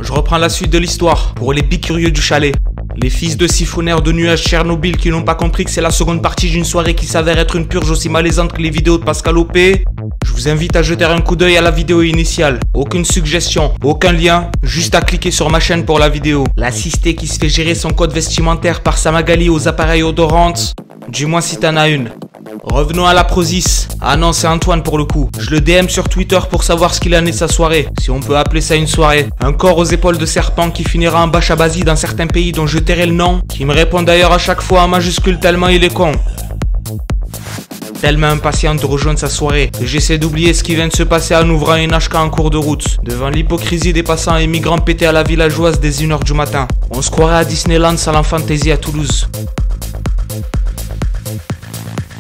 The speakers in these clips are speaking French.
Je reprends la suite de l'histoire pour les bicurieux du chalet. Les fils de siphonnaires de nuages Tchernobyl qui n'ont pas compris que c'est la seconde partie d'une soirée qui s'avère être une purge aussi malaisante que les vidéos de Pascal Opé. Je vous invite à jeter un coup d'œil à la vidéo initiale. Aucune suggestion, aucun lien, juste à cliquer sur ma chaîne pour la vidéo. La cistée qui se fait gérer son code vestimentaire par sa Magali aux appareils odorantes. Du moins si t'en as une. Revenons à la Prozis. Ah non, c'est Antoine pour le coup. Je le DM sur Twitter pour savoir ce qu'il en est de sa soirée. Si on peut appeler ça une soirée. Un corps aux épaules de serpent qui finira en bachabazi dans certains pays dont je tairai le nom. Qui me répond d'ailleurs à chaque fois en majuscule tellement il est con. Tellement impatient de rejoindre sa soirée. Et j'essaie d'oublier ce qui vient de se passer en ouvrant une HK en cours de route. Devant l'hypocrisie des passants et migrants pétés à la villageoise dès 1h du matin. On se croirait à Disneyland sans l'enfantaisie à Toulouse.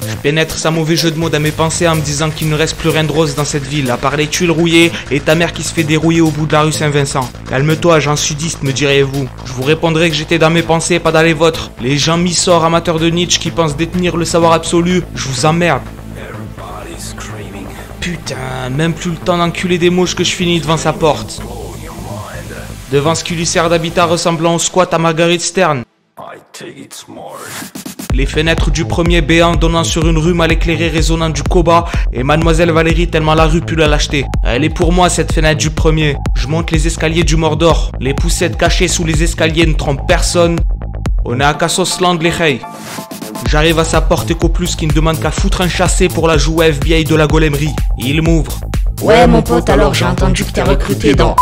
Je pénètre sans mauvais jeu de mots dans mes pensées en me disant qu'il ne reste plus rien de rose dans cette ville, à part les tuiles rouillées et ta mère qui se fait dérouiller au bout de la rue Saint-Vincent. Calme-toi, agent sudiste, me diriez-vous. Je vous répondrai que j'étais dans mes pensées, pas dans les vôtres. Les gens mi-sorts amateurs de Nietzsche qui pensent détenir le savoir absolu, je vous emmerde. Putain, même plus le temps d'enculer des mouches que je finis devant sa porte. Devant ce qui lui sert d'habitat ressemblant au squat à Marguerite Stern. Les fenêtres du premier béant donnant sur une rue mal éclairée résonnant du Koba et Mademoiselle Valérie tellement la rue pue la lâcheté. Elle est pour moi cette fenêtre du premier. Je monte les escaliers du Mordor. Les poussettes cachées sous les escaliers ne trompent personne. On est à Cassosland les Hey. J'arrive à sa porte Eco Plus qui ne demande qu'à foutre un chassé pour la jouer FBI de la golemerie. Il m'ouvre. Ouais mon pote, alors j'ai entendu que t'es recruté dans...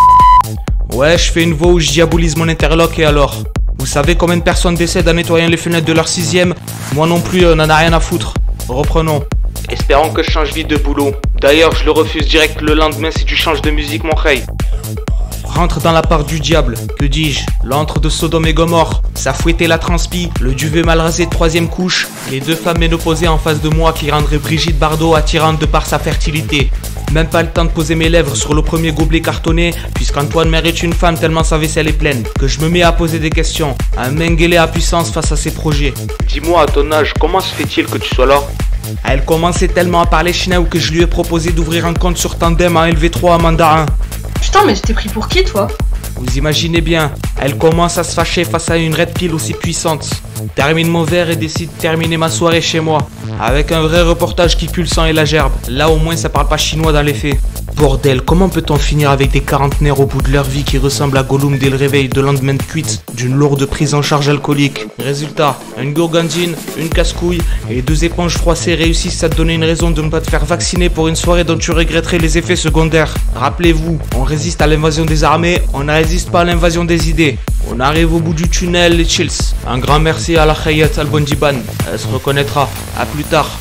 Ouais, je fais une voix où je diabolise mon interlock et alors. Vous savez combien de personnes décèdent en nettoyant les fenêtres de leur 6ème? Moi non plus, on en a rien à foutre. Reprenons. Espérons que je change vite de boulot. D'ailleurs, je le refuse direct le lendemain si tu changes de musique, mon rey. Rentre dans la part du diable, que dis-je? L'antre de Sodome et Gomorre. Ça fouettait la transpi, le duvet mal rasé de 3ème couche. Les deux femmes ménopausées en face de moi qui rendraient Brigitte Bardot attirante de par sa fertilité. Même pas le temps de poser mes lèvres sur le premier gobelet cartonné, puisqu'Antoine mérite une femme tellement sa vaisselle est pleine. Que je me mets à poser des questions, un Mengele à puissance face à ses projets. Dis-moi, à ton âge, comment se fait-il que tu sois là? Elle commençait tellement à parler chinois que je lui ai proposé d'ouvrir un compte sur Tandem en LV3 en mandarin. Putain, mais tu t'es pris pour qui, toi? Vous imaginez bien, elle commence à se fâcher face à une red pill aussi puissante. Termine mon verre et décide de terminer ma soirée chez moi. Avec un vrai reportage qui pue le sang et la gerbe. Là au moins ça parle pas chinois dans les faits. Bordel, comment peut-on finir avec des quarantenaires au bout de leur vie qui ressemblent à Gollum dès le réveil de lendemain de cuite d'une lourde prise en charge alcoolique? Résultat, une gourgandine, une casse-couille et 2 éponges froissées réussissent à te donner une raison de ne pas te faire vacciner pour une soirée dont tu regretterais les effets secondaires. Rappelez-vous, on résiste à l'invasion des armées, on ne résiste pas à l'invasion des idées. On arrive au bout du tunnel, les chills. Un grand merci à la Khayat Al-Bondiban, elle se reconnaîtra. A plus tard.